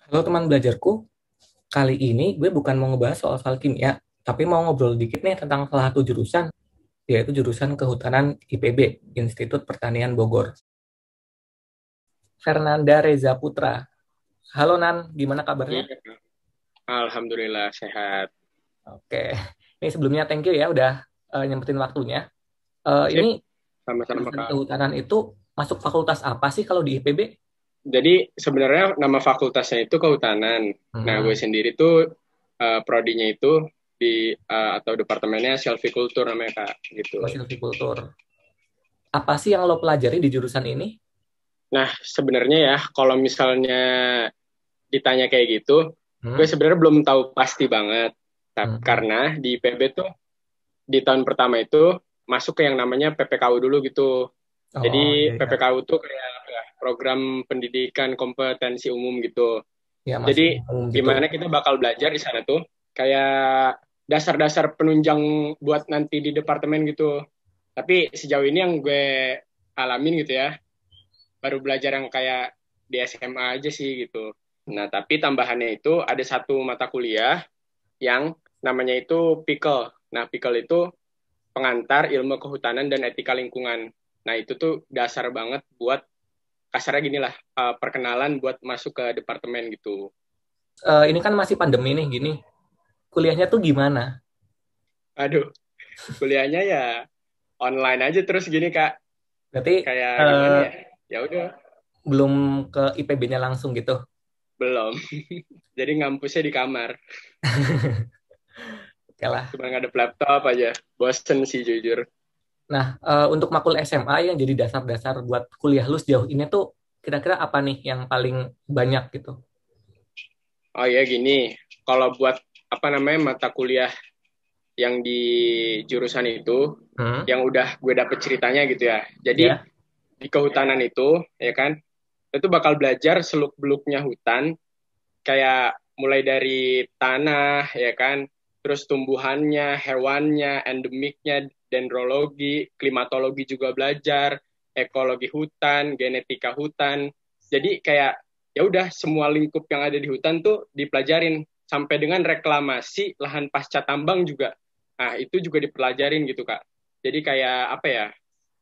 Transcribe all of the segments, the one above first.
Halo teman belajarku, kali ini gue bukan mau ngebahas soal kimia, tapi mau ngobrol dikit nih tentang salah satu jurusan, yaitu jurusan Kehutanan IPB, Institut Pertanian Bogor. Fernanda Reza Putra. Halo Nan, gimana kabarnya? Iya, alhamdulillah sehat. Oke, ini sebelumnya thank you ya udah nyempetin waktunya. Ini Sip, sama-sama jurusan Kak. Kehutanan itu masuk fakultas apa sih kalau di IPB? Jadi sebenarnya nama fakultasnya itu kehutanan. Nah, gue Hmm, sendiri tuh prodinya itu di atau departemennya silviculture namanya Kak, gitu. silvicultur. Apa sih yang lo pelajari di jurusan ini? Nah, sebenarnya ya kalau misalnya ditanya kayak gitu, gue Hmm, sebenarnya belum tahu pasti banget. hmm. Karena di IPB tuh di tahun pertama itu masuk ke yang namanya PPKU dulu gitu. Jadi Oh iya, iya. PPKU tuh kayak apa ya, program pendidikan kompetensi umum gitu. Ya masih Jadi umum gitu. gimana kita bakal belajar di sana tuh kayak dasar-dasar penunjang buat nanti di departemen gitu. Tapi sejauh ini yang gue alamin gitu ya, baru belajar yang kayak di SMA aja sih gitu. Nah, tapi tambahannya itu ada satu mata kuliah yang namanya itu PIKEL. Nah, PIKEL itu pengantar ilmu kehutanan dan etika lingkungan. Nah, itu tuh dasar banget buat kasarnya gini lah, perkenalan buat masuk ke departemen gitu. Ini kan masih pandemi nih gini. Kuliahnya tuh gimana? Aduh, kuliahnya ya online aja terus gini Kak. Berarti Kayak gimana eh, ya? Ya udah, belum ke IPB-nya langsung gitu. belum. Jadi ngampusnya di kamar. Oke lah. Cuma ngadep laptop aja. Bosen sih jujur. Nah, untuk makul SMA yang jadi dasar-dasar buat kuliah lu sejauh ini tuh kira-kira apa nih yang paling banyak gitu? Oh ya gini, kalau buat apa namanya mata kuliah yang di jurusan itu, Hmm, yang udah gue dapet ceritanya gitu ya. Jadi ya. di kehutanan itu, ya kan, itu bakal belajar seluk-beluknya hutan, kayak mulai dari tanah, ya kan, terus tumbuhannya, hewannya, endemiknya, dendrologi, klimatologi juga belajar, ekologi hutan, genetika hutan. Jadi kayak ya udah semua lingkup yang ada di hutan tuh dipelajarin sampai dengan reklamasi lahan pasca tambang juga. Nah, itu juga dipelajarin gitu, Kak. Jadi kayak apa ya?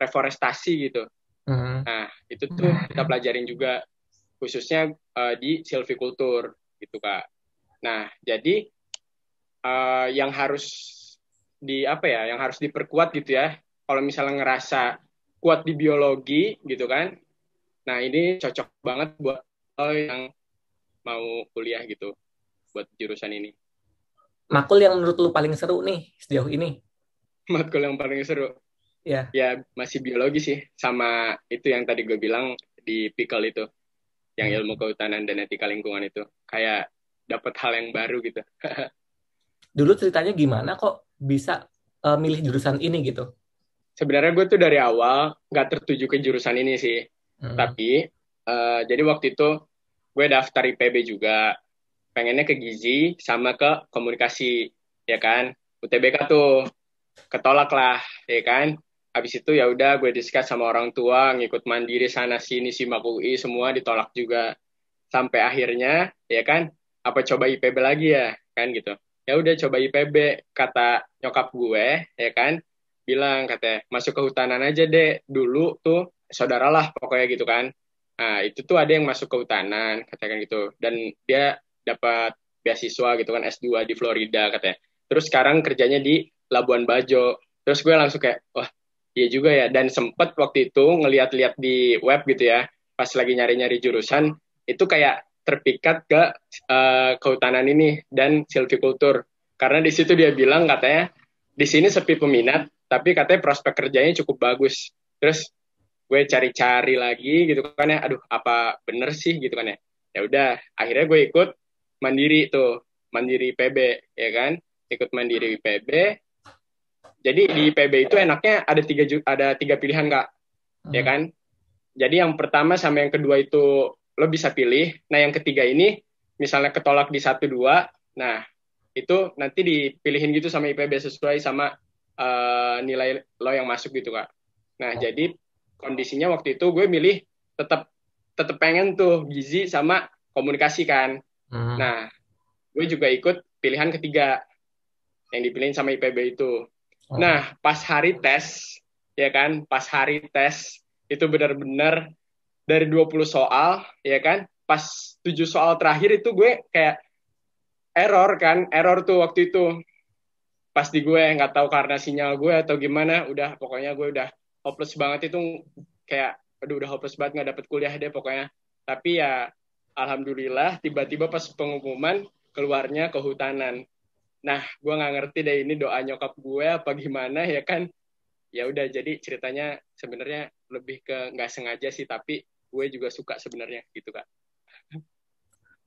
Reforestasi gitu. Hmm. Nah, itu tuh kita pelajarin juga khususnya di silviculture gitu Kak. Nah, jadi yang harus di apa ya, yang harus diperkuat gitu ya. Kalau misalnya ngerasa kuat di biologi gitu kan. Nah, ini cocok banget buat lo yang mau kuliah gitu buat jurusan ini. Makul yang menurut lu paling seru nih sejauh ini? Matkul yang paling seru Ya, ya masih biologi sih sama itu yang tadi gue bilang di PIKEL itu, yang ilmu hmm. kehutanan dan etika lingkungan itu. Kayak dapat hal yang baru gitu. Dulu ceritanya gimana kok bisa milih jurusan ini gitu? Sebenarnya gue tuh dari awal nggak tertuju ke jurusan ini sih. Hmm. Tapi jadi waktu itu gue daftar IPB juga, pengennya ke gizi sama ke komunikasi, ya kan. UTBK tuh ketolak lah, ya kan. Habis itu ya udah gue discuss sama orang tua, ngikut mandiri sana sini SIMAK UI semua ditolak juga. Sampai akhirnya ya kan, apa coba IPB lagi ya, kan gitu. Ya udah coba IPB, kata nyokap gue, ya kan, bilang katanya masuk kehutanan aja deh, dulu tuh saudara lah pokoknya gitu kan. Nah itu tuh ada yang masuk kehutanan katakan gitu, dan dia dapat beasiswa gitu kan, S2 di Florida katanya, terus sekarang kerjanya di Labuan Bajo. Terus gue langsung kayak wah iya juga ya, dan sempet waktu itu ngeliat-liat di web gitu ya, pas lagi nyari-nyari jurusan itu kayak terpikat ke kehutanan ini dan silviculture, karena di situ dia bilang katanya di sini sepi peminat tapi katanya prospek kerjanya cukup bagus. Terus gue cari-cari lagi gitu kan ya, aduh apa bener sih gitu kan ya. Ya udah akhirnya gue ikut mandiri tuh, mandiri PB, ya kan, ikut mandiri PB. Jadi di PB itu enaknya ada tiga pilihan Kak, ya Hmm. kan. Jadi yang pertama sama yang kedua itu lo bisa pilih. Nah yang ketiga ini misalnya ketolak di satu dua, nah itu nanti dipilihin gitu sama IPB sesuai sama nilai lo yang masuk gitu Kak. Nah jadi kondisinya waktu itu gue milih tetap tetap pengen tuh gizi sama komunikasi kan. Hmm. Nah, gue juga ikut pilihan ketiga yang dipilihin sama IPB itu. Oh. Nah, pas hari tes, ya kan, pas hari tes itu benar-benar dari 20 soal, ya kan, pas 7 soal terakhir itu gue kayak error tuh waktu itu. Pas di gue nggak tahu karena sinyal gue atau gimana, udah pokoknya gue udah hopeless banget itu, kayak aduh udah hopeless banget nggak dapet kuliah deh pokoknya. Tapi ya alhamdulillah tiba-tiba pas pengumuman keluarnya kehutanan. Nah, gue nggak ngerti deh ini doa nyokap gue apa gimana ya kan. Ya udah jadi ceritanya sebenarnya lebih ke nggak sengaja sih, tapi gue juga suka sebenarnya gitu Kak.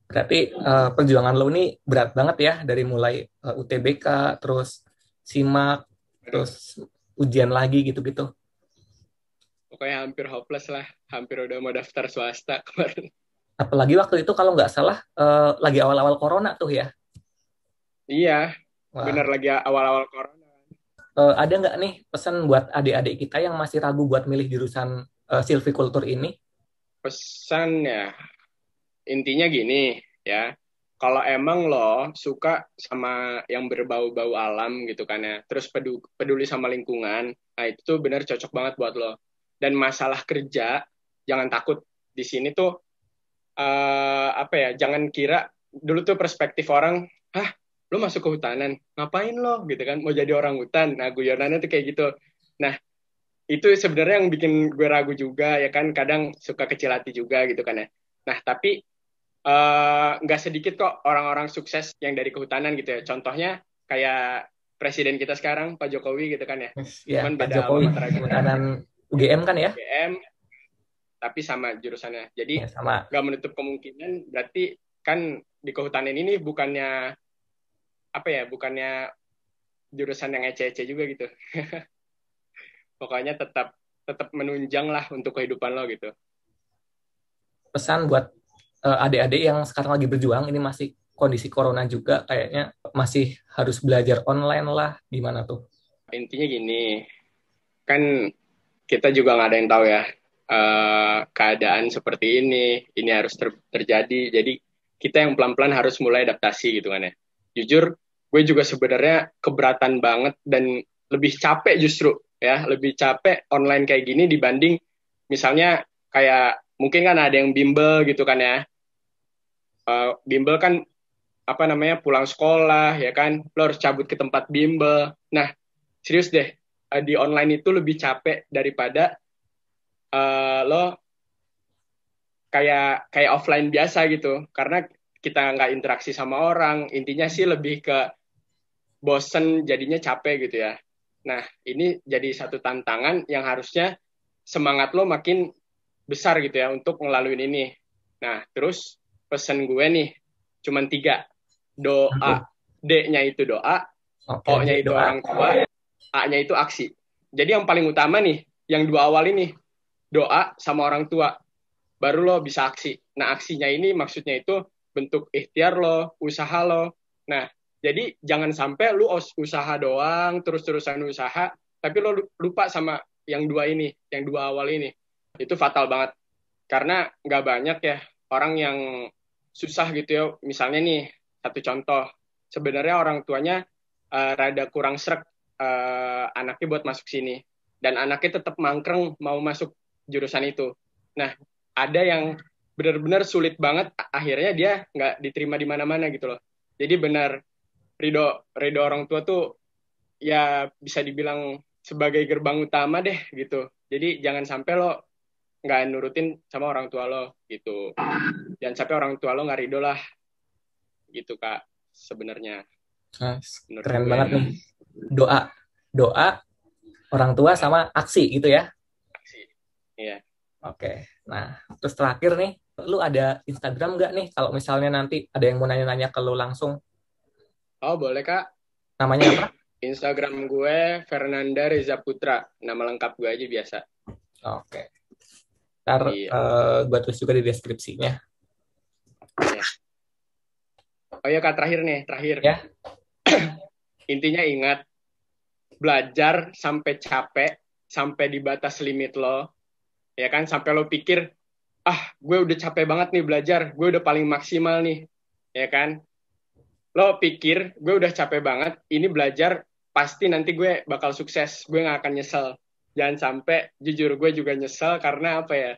Berarti perjuangan lo ini berat banget ya dari mulai UTBK, terus SIMAK, Aduh, terus ujian lagi gitu-gitu. pokoknya hampir hopeless lah, hampir udah mau daftar swasta kemarin. Apalagi waktu itu kalau nggak salah lagi awal-awal corona tuh ya. Iya, bener Wah, lagi awal-awal corona. ada nggak nih pesan buat adik-adik kita yang masih ragu buat milih jurusan silvicultur ini? Pesan ya, intinya gini ya, kalau emang lo suka sama yang berbau-bau alam gitu kan ya, terus peduli sama lingkungan, nah itu tuh bener cocok banget buat lo. Dan masalah kerja, jangan takut. Di sini tuh, apa ya, jangan kira, dulu tuh perspektif orang, hah, lo masuk ke hutanan, ngapain lo gitu kan, mau jadi orang hutan, nah guyonannya tuh kayak gitu. Nah, itu sebenarnya yang bikin gue ragu juga ya kan, kadang suka kecil hati juga gitu kan ya. Nah, tapi nggak sedikit kok orang-orang sukses yang dari kehutanan gitu ya. Contohnya kayak presiden kita sekarang, Pak Jokowi gitu kan ya. Yes, ya, Cuman Pak beda alma Jokowi, mater aja. kehutanan Ya, UGM kan ya? UGM, tapi sama jurusannya. Jadi Ya, sama. nggak menutup kemungkinan, berarti kan di kehutanan ini bukannya, apa ya, bukannya jurusan yang ece-ece juga gitu. Pokoknya tetap tetap menunjang lah untuk kehidupan lo gitu. Pesan buat adik-adik yang sekarang lagi berjuang, ini masih kondisi corona juga, kayaknya masih harus belajar online lah, gimana tuh? Intinya gini, kan kita juga nggak ada yang tahu ya, keadaan seperti ini harus terjadi. Jadi kita yang pelan-pelan harus mulai adaptasi gitu kan ya. Jujur, gue juga sebenarnya keberatan banget dan lebih capek justru ya, lebih capek online kayak gini dibanding misalnya kayak mungkin kan ada yang bimbel gitu kan ya. Bimbel kan apa namanya pulang sekolah ya kan, lo harus cabut ke tempat bimbel. Nah, serius deh, di online itu lebih capek daripada lo kayak kayak offline biasa gitu, karena kita nggak interaksi sama orang. Intinya sih lebih ke bosen, jadinya capek gitu ya. Nah, ini jadi satu tantangan yang harusnya semangat lo makin besar gitu ya untuk ngelaluin ini. Nah, terus pesan gue nih cuman tiga: Tuh. doa. D-nya itu doa, Oke, O-nya itu doa. orang tua, A-nya itu aksi. Jadi yang paling utama nih, yang dua awal ini, doa sama orang tua, baru lo bisa aksi. Nah, aksinya ini maksudnya itu bentuk ikhtiar lo, usaha lo. Nah, jadi jangan sampai lu usaha doang, terus-terusan usaha, tapi lo lupa sama yang dua ini, yang dua awal ini. Itu fatal banget. Karena nggak banyak ya orang yang susah gitu ya. Misalnya nih, satu contoh, sebenarnya orang tuanya rada kurang srek anaknya buat masuk sini. Dan anaknya tetap mangkreng mau masuk jurusan itu. Nah, ada yang benar-benar sulit banget, akhirnya dia nggak diterima di mana-mana gitu loh. Jadi benar, ridho orang tua tuh ya bisa dibilang sebagai gerbang utama deh gitu. Jadi jangan sampai lo nggak nurutin sama orang tua lo gitu. Jangan sampai orang tua lo nggak ridho lah gitu Kak, sebenarnya Nice. menurut Keren gue. banget nih. Doa, doa, orang tua sama aksi gitu ya. Iya. Oke. Nah, terus terakhir nih, lu ada Instagram nggak nih? Kalau misalnya nanti ada yang mau nanya-nanya ke lu langsung, Oh boleh Kak, namanya apa? Instagram gue Fernanda Reza Putra, nama lengkap gue aja biasa. Oke. Ntar Iya. gua tulis juga di deskripsinya. Iya. Oh iya Kak, terakhir nih, terakhir. Ya, Intinya ingat, belajar sampai capek, sampai di batas limit lo, ya kan, sampai lo pikir, ah gue udah capek banget nih belajar, gue udah paling maksimal nih, ya kan? Lo pikir gue udah capek banget, ini belajar pasti nanti gue bakal sukses, gue nggak akan nyesel. Jangan sampai, jujur gue juga nyesel karena apa ya,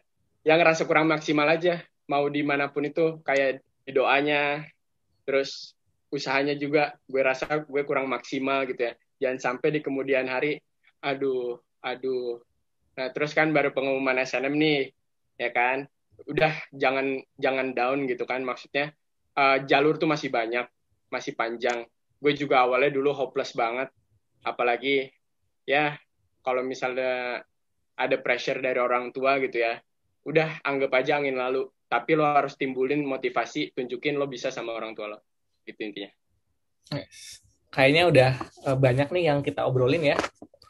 yang ngerasa kurang maksimal aja, mau dimanapun itu, kayak di doanya, terus usahanya juga, gue rasa gue kurang maksimal gitu ya. Jangan sampai di kemudian hari, aduh, aduh. Nah, terus kan baru pengumuman SNM nih, ya kan? Udah jangan jangan down gitu kan, maksudnya jalur tuh masih banyak, masih panjang. Gue juga awalnya dulu hopeless banget, apalagi ya kalau misalnya ada pressure dari orang tua gitu ya, udah anggap aja angin lalu. Tapi lo harus timbulin motivasi, tunjukin lo bisa sama orang tua lo. Gitu intinya. Kayaknya udah banyak nih yang kita obrolin ya.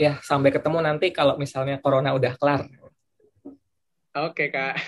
Ya, sampai ketemu nanti kalau misalnya corona udah kelar. Oke, Kak.